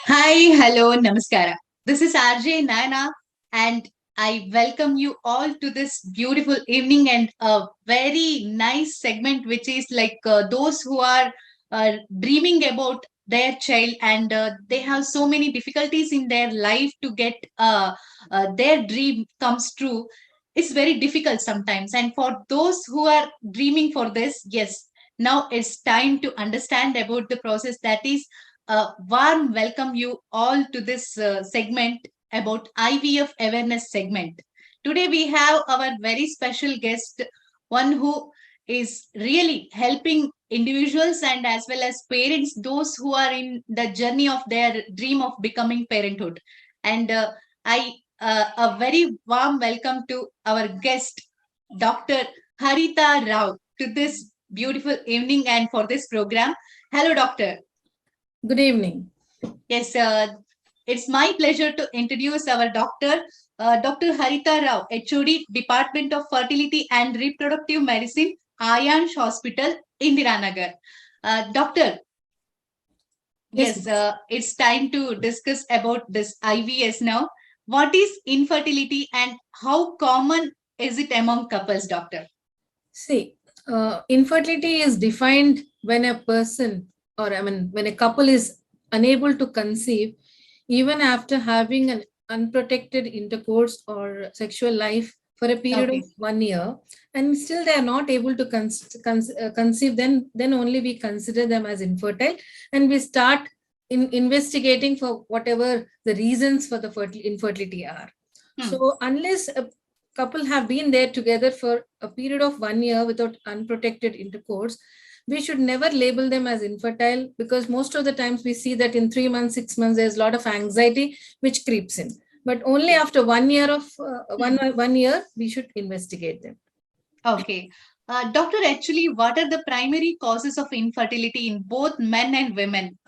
Hi, hello, namaskara. This is RJ Naina, and I welcome you all to this beautiful evening and a very nice segment, which is like those who are dreaming about their child and they have so many difficulties in their life to get their dream comes true. It's very difficult sometimes, and for those who are dreaming for this, yes, now it's time to understand about the process. That is a warm welcome you all to this segment about IVF awareness segment. Today we have our very special guest, one who is really helping individuals and as well as parents, those who are in the journey of their dream of becoming parenthood. And I a very warm welcome to our guest, Dr. Haritha Rao, to this beautiful evening and for this program. Hello, doctor. Good evening. Yes, it's my pleasure to introduce our doctor, Dr. Haritha Rao, HOD, Department of Fertility and Reproductive Medicine, Ayansh Hospital, Indiranagar. Doctor, Yes, yes, it's time to discuss about this IVS now. What is infertility and how common is it among couples, doctor? see, infertility is defined when a person, or when a couple is unable to conceive, even after having an unprotected intercourse or sexual life for a period of Okay. 1 year, and still they are not able to conceive. Then only we consider them as infertile, and we start in investigating for whatever the reasons for the infertility are. Hmm. So unless a couple have been there together for a period of 1 year without unprotected intercourse, we should never label them as infertile, because most of the times we see that in 3 months, 6 months, there's a lot of anxiety which creeps in. But only Yes. after 1 year of Hmm. 1 year, we should investigate them. Okay. Doctor, actually, what are the primary causes of infertility in both men and women?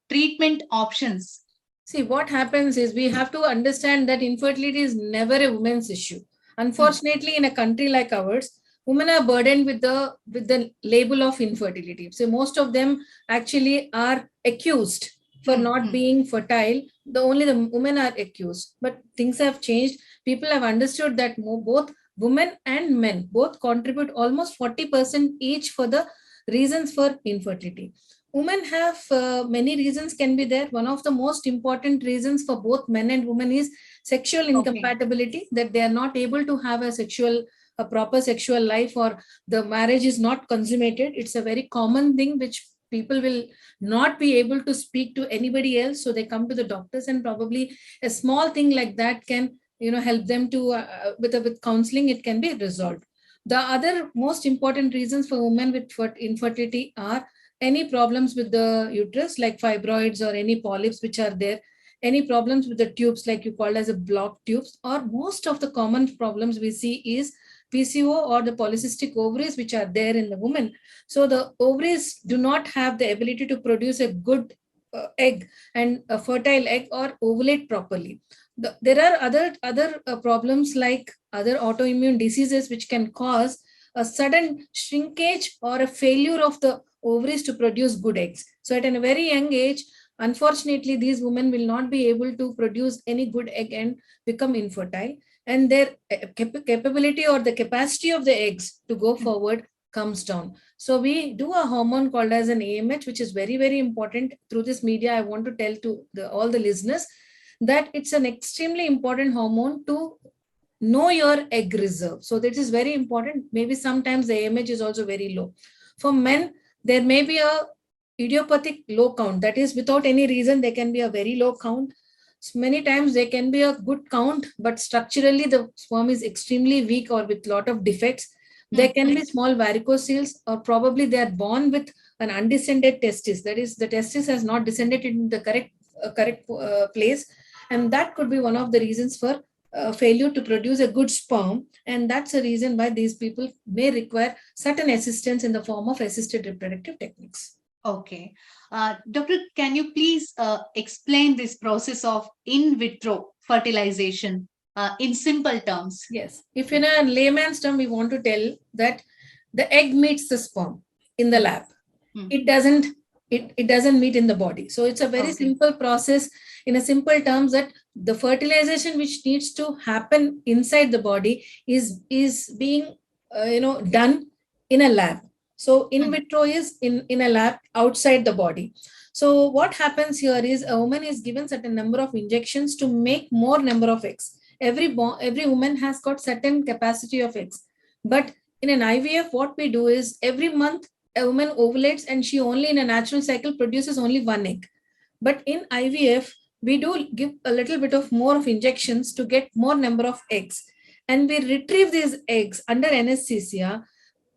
Treatment options. See, what happens is we have to understand that infertility is never a woman's issue. Hmm. Unfortunately, in a country like ours, women are burdened with the label of infertility. So most of them actually are accused for Hmm. not Hmm. being fertile. The women are accused, but things have changed. People have understood that both women and men both contribute almost 40% each for the reasons for infertility. Women have many reasons can be there. One of the most important reasons for both men and women is sexual Okay. incompatibility, that they are not able to have a proper sexual life, or the marriage is not consummated. It's a very common thing which people will not be able to speak to anybody else, so they come to the doctors, and probably a small thing like that can help them to with counseling it can be resolved. The other most important reasons for women with infertility are any problems with the uterus like fibroids or any polyps which are there, any problems with the tubes like you called as a blocked tubes, or most of the common problems we see is PCO or the polycystic ovaries which are there in the woman. So the ovaries do not have the ability to produce a good egg and a fertile egg or ovulate properly. There are other problems like other autoimmune diseases which can cause a sudden shrinkage or a failure of the ovaries to produce good eggs. So at a very young age, unfortunately, these women will not be able to produce any good egg and become infertile. And their capability or the capacity of the eggs to go Hmm. forward comes down. So we do a hormone called as an AMH, which is very, very important. Through this media, I want to tell to all the listeners that it's an extremely important hormone to know your egg reserve. So that is very important. Maybe sometimes the AMH is also very low. For men, there may be a idiopathic low count. That is, without any reason, there can be a very low count. So many times there can be a good count, but structurally the sperm is extremely weak or with lot of defects. There Hmm. can Hmm. be small varicoceles, or probably they are born with an undescended testis. That is, the testis has not descended in the correct place, and that could be one of the reasons for failure to produce a good sperm, and that's a reason why these people may require certain assistance in the form of assisted reproductive techniques. Okay. Doctor, can you please explain this process of in vitro fertilization in simple terms? Yes, if in a layman's term we want to tell that the egg meets the sperm in the Hmm. lab, Hmm. it doesn't it doesn't meet in the body. So it's a very simple process, in a simple terms, that the fertilization which needs to happen inside the body is being done in a lab. So in vitro is in a lab outside the body. So what happens here is a woman is given certain number of injections to make more number of eggs. Every woman has got certain capacity of eggs, but in an IVF, what we do is every month a woman ovulates and she only in a natural cycle produces only one egg. But in IVF, we do give a little bit of more of injections to get more number of eggs. And we retrieve these eggs under anesthesia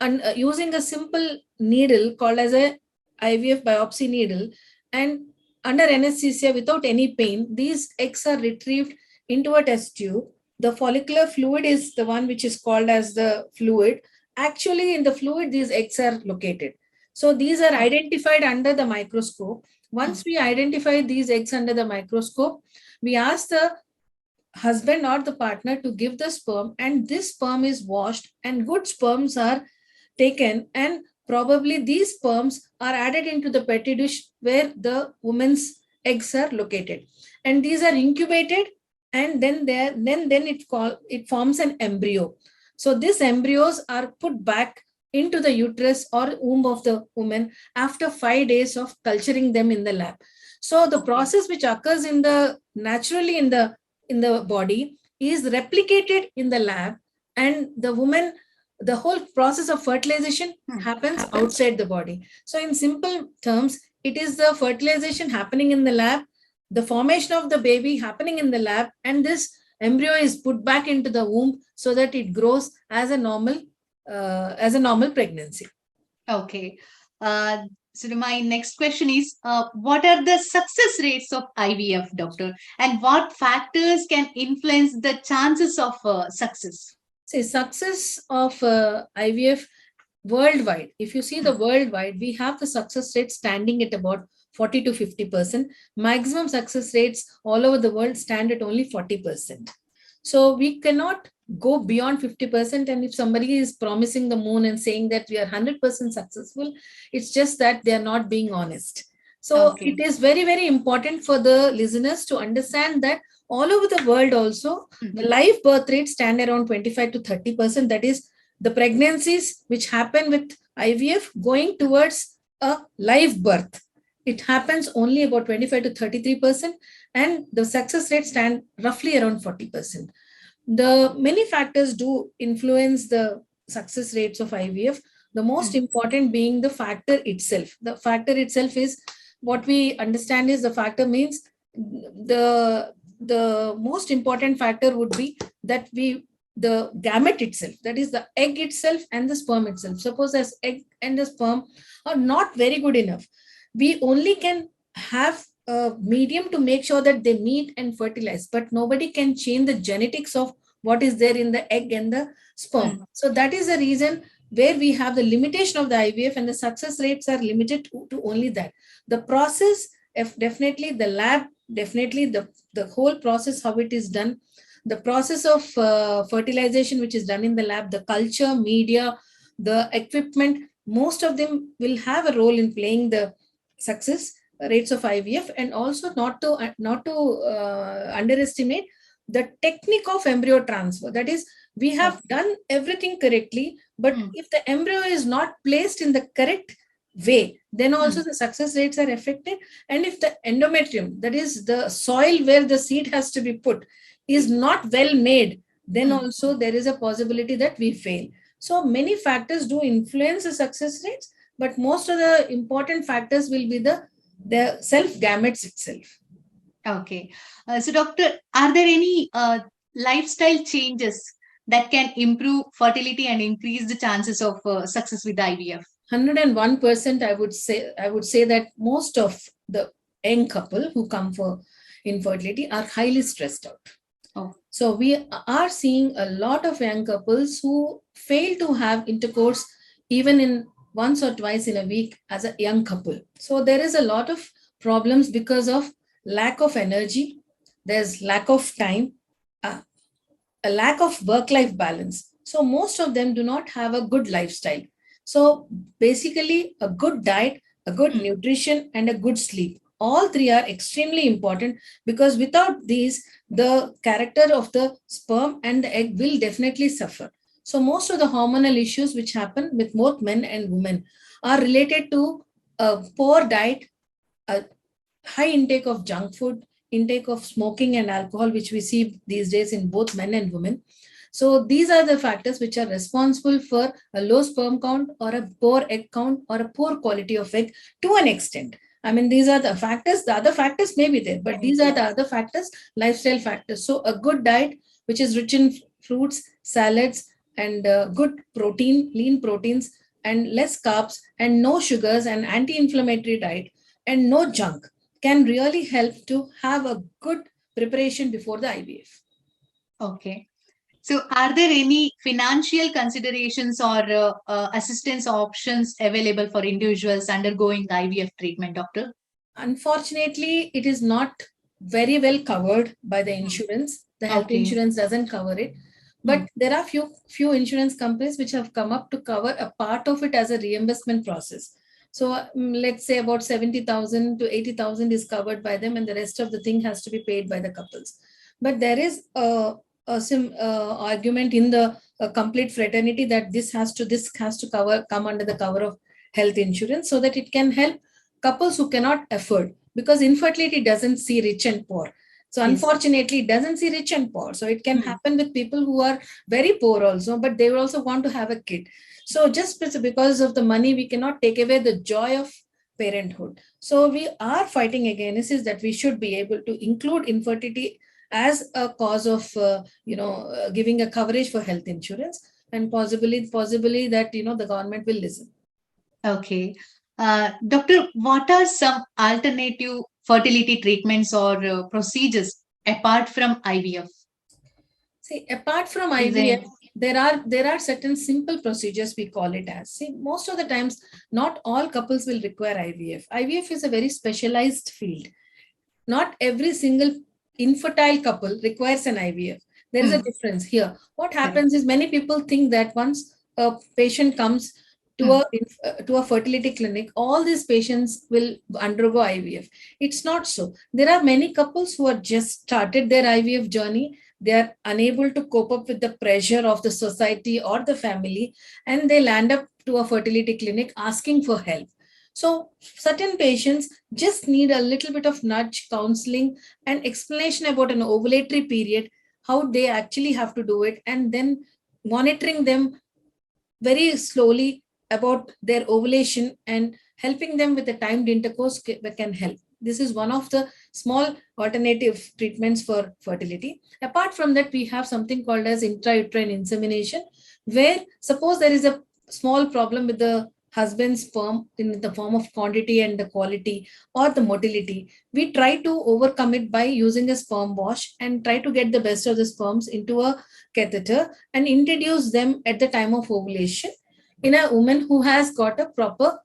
and using a simple needle called as a IVF biopsy needle. And under anesthesia without any pain, these eggs are retrieved into a test tube. The follicular fluid is the one which is called as the fluid. Actually, in the fluid, these eggs are located. So these are identified under the microscope. Once we identify these eggs under the microscope, we ask the husband or the partner to give the sperm, and this sperm is washed and good sperms are taken, and probably these sperms are added into the petri dish where the woman's eggs are located, and these are incubated, and then it forms an embryo. So these embryos are put back into the uterus or womb of the woman after 5 days of culturing them in the lab. So the process which occurs naturally in the body is replicated in the lab, and the whole process of fertilization happens outside the body. So in simple terms, it is the fertilization happening in the lab, the formation of the baby happening in the lab, and this embryo is put back into the womb so that it grows as a normal pregnancy. Okay. So my next question is, what are the success rates of IVF, doctor, and what factors can influence the chances of success? See, success of IVF worldwide, if you see the worldwide, we have the success rate standing at about 40 to 50%. Maximum success rates all over the world stand at only 40%. So we cannot go beyond 50%. And if somebody is promising the moon and saying that we are 100% successful, it's just that they are not being honest. So it is very, very important for the listeners to understand that all over the world also, the live birth rates stand around 25 to 30%. That is the pregnancies which happen with IVF going towards a live birth. It happens only about 25 to 33%, and the success rate stand roughly around 40%. The many factors do influence the success rates of IVF. The most important being the factor itself. The factor itself is what we understand is the factor means the most important factor would be that the gamete itself, that is the egg itself and the sperm itself. Suppose as egg and the sperm are not very good enough, we only can have a medium to make sure that they meet and fertilize, but nobody can change the genetics of what is there in the egg and the sperm. So that is the reason where we have the limitation of the IVF, and the success rates are limited to only that. The process, if definitely the lab, definitely the whole process, how it is done, the process of fertilization which is done in the lab, the culture, media, the equipment, most of them will have a role in playing the success rates of IVF. And also not to underestimate the technique of embryo transfer. That is, we have done everything correctly, but if the embryo is not placed in the correct way, then also the success rates are affected. And if the endometrium, that is the soil where the seed has to be put, is not well made, then also there is a possibility that we fail. So many factors do influence the success rates, but most of the important factors will be the self gametes itself. Okay. So doctor, are there any lifestyle changes that can improve fertility and increase the chances of success with IVF? 101%, I would say that most of the young couple who come for infertility are highly stressed out. So we are seeing a lot of young couples who fail to have intercourse even in once or twice in a week as a young couple. So there is a lot of problems because of lack of energy, there's lack of time, a lack of work-life balance. So most of them do not have a good lifestyle. So basically a good diet a good Mm. nutrition, and a good sleep. All three are extremely important, because without these, the character of the sperm and the egg will definitely suffer. So most of the hormonal issues which happen with both men and women are related to a poor diet, a high intake of junk food, intake of smoking and alcohol, which we see these days in both men and women. So these are the factors which are responsible for a low sperm count or a poor egg count or a poor quality of egg to an extent. I mean, these are the factors. The other factors may be there, but these are the other factors, lifestyle factors. So a good diet, which is rich in fruits, salads, and good protein, lean proteins, and less carbs, and no sugars, and anti-inflammatory diet, and no junk, can really help to have a good preparation before the IVF. Okay. So, are there any financial considerations or assistance options available for individuals undergoing IVF treatment, doctor? Unfortunately, it is not very well covered by the Mm. insurance. The health Okay. insurance doesn't cover it. Mm. But there are few insurance companies which have come up to cover a part of it as a reimbursement process. So let's say about 70,000 to 80,000 is covered by them, and the rest of the thing has to be paid by the couples. But there is a argument in the complete fraternity that this has to come under the cover of health insurance, so that it can help couples who cannot afford, because infertility doesn't see rich and poor. So Yes. unfortunately, it doesn't see rich and poor. So it can Mm. happen with people who are very poor also, but they will also want to have a kid. So just because of the money, we cannot take away the joy of parenthood. So we are fighting against is that we should be able to include infertility as a cause of giving a coverage for health insurance, and possibly that the government will listen. Okay. Doctor, what are some alternative fertility treatments or procedures apart from IVF? See, apart from Is there IVF, any? there are certain simple procedures, we call it as. See, most of the times, not all couples will require IVF. IVF is a very specialized field. Not every single infertile couple requires an IVF. There is a Mm. difference here. What Correct. happens is, many people think that once a patient comes to Mm. a fertility clinic, all these patients will undergo IVF. It's not so. There are many couples who have just started their IVF journey. They are unable to cope up with the pressure of the society or the family, and they land up to a fertility clinic asking for help. So certain patients just need a little bit of nudge, counseling, and explanation about an ovulatory period, how they actually have to do it, and then monitoring them very slowly about their ovulation, and helping them with the timed intercourse that can help. This is one of the small alternative treatments for fertility. Apart from that, we have something called as intrauterine insemination, where suppose there is a small problem with the husband's sperm in the form of quantity and the quality or the motility, we try to overcome it by using a sperm wash and try to get the best of the sperms into a catheter and introduce them at the time of ovulation in a woman who has got a proper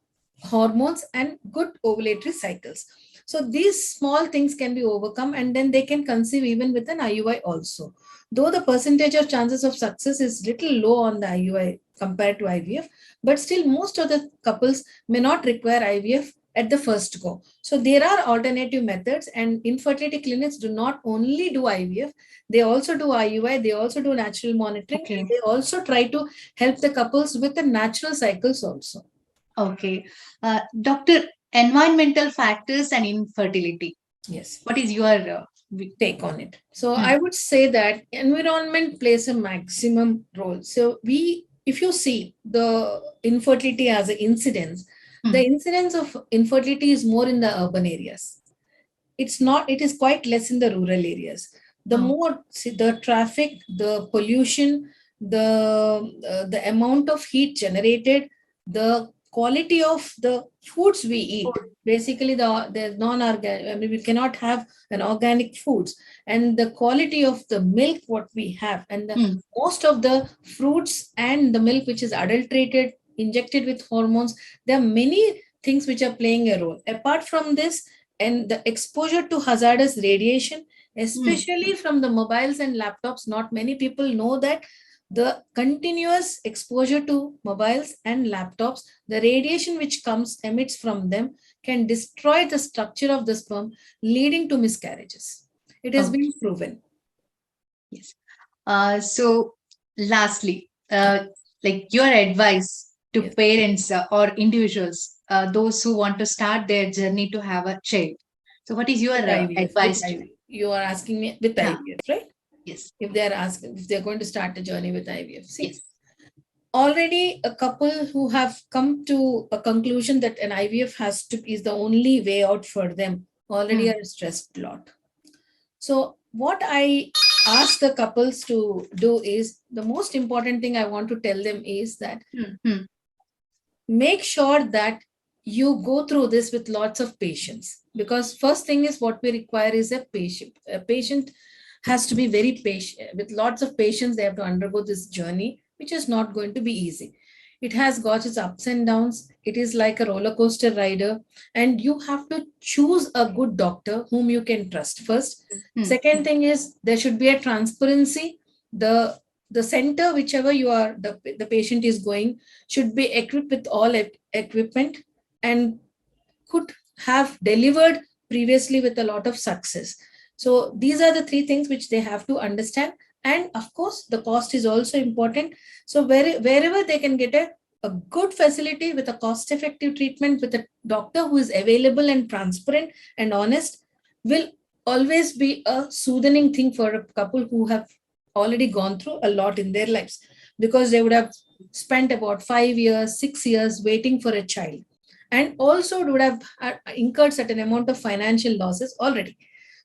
hormones and good ovulatory cycles. So these small things can be overcome, and then they can conceive even with an IUI also. Though the percentage of chances of success is little low on the IUI compared to IVF, but still most of the couples may not require IVF at the first go. So there are alternative methods, and infertility clinics do not only do IVF, they also do IUI, they also do natural monitoring, and Okay. they also try to help the couples with the natural cycles also. Okay. Doctor, environmental factors and infertility. Yes, What is your take on it. So mm, I would say that environment plays a maximum role. So if you see the infertility as an incidence, the mm, incidence of infertility is more in the urban areas. It is quite less in the rural areas. The mm, more, see, the traffic, the pollution, the amount of heat generated, the quality of the foods we eat, basically the non-organic, I mean, we cannot have an organic foods, and the quality of the milk what we have, and the mm, most of the fruits and the milk which is adulterated, injected with hormones. There are many things which are playing a role. Apart from this, and the exposure to hazardous radiation, mm, especially from the mobiles and laptops, not many people know that The continuous exposure to mobiles and laptops, the radiation which emits from them can destroy the structure of the sperm, leading to miscarriages. It has Okay. been proven. Yes. So, lastly, like your advice to Yes. parents or individuals, those who want to start their journey to have a child. So, what is your advice to? You are asking me with Yeah. IVF, right? Yes. If they're going to start a journey with IVF. See, Yes. already a couple who have come to a conclusion that an IVF is the only way out for them already are stressed a lot. So what I ask the couples to do is, the most important thing I want to tell them is that make sure that you go through this with lots of patience, because first thing is what we require is a patient has to be very patient, with lots of patience. They have to undergo this journey, which is not going to be easy. It has got its ups and downs. It is like a roller coaster rider, and you have to choose a good doctor whom you can trust first. Second thing is there should be a transparency. The center whichever the patient is going should be equipped with all equipment and could have delivered previously with a lot of success. So these are the three things which they have to understand. And of course, the cost is also important. So wherever they can get a good facility with a cost effective treatment with a doctor who is available and transparent and honest, will always be a soothing thing for a couple who have already gone through a lot in their lives, because they would have spent about 5 years, 6 years waiting for a child, and also would have incurred certain amount of financial losses already.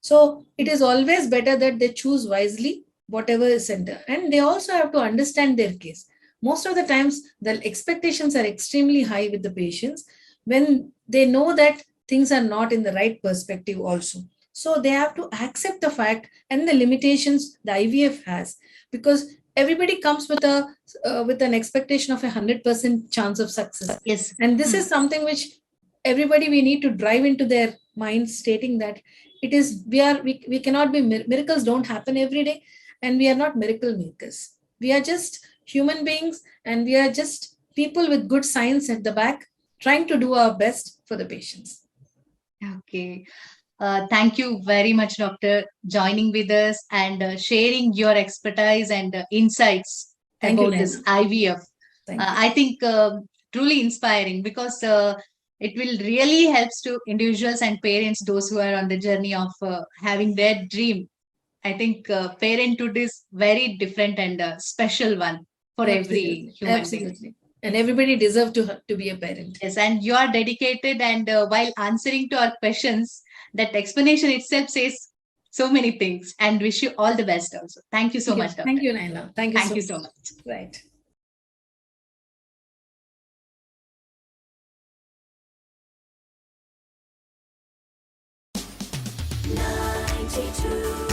So it is always better that they choose wisely whatever is center, and they also have to understand their case. Most of the times the expectations are extremely high with the patients when they know that things are not in the right perspective also. So they have to accept the fact and the limitations the IVF has, because everybody comes with an expectation of 100% chance of success. Yes. And this is something which everybody we need to drive into their minds, stating that it is we cannot be miracles don't happen every day, and we are not miracle makers. We are just human beings, and we are just people with good science at the back, trying to do our best for the patients. Okay. Thank you very much, Doctor, joining with us and sharing your expertise and insights Thank you, about this Naina. IVF. Thank you. I think truly inspiring, because it will really helps to individuals and parents, those who are on the journey of having their dream. I think parenthood is very different and special one for every Absolutely. human being. Absolutely. And everybody deserves to be a parent. Yes, and you are dedicated, and while answering to our questions, that explanation itself says so many things. And wish you all the best also. Thank you so much, Thank Doctor. you, Naina. Thank you Thank so you much. so much. Right. Ninety-two.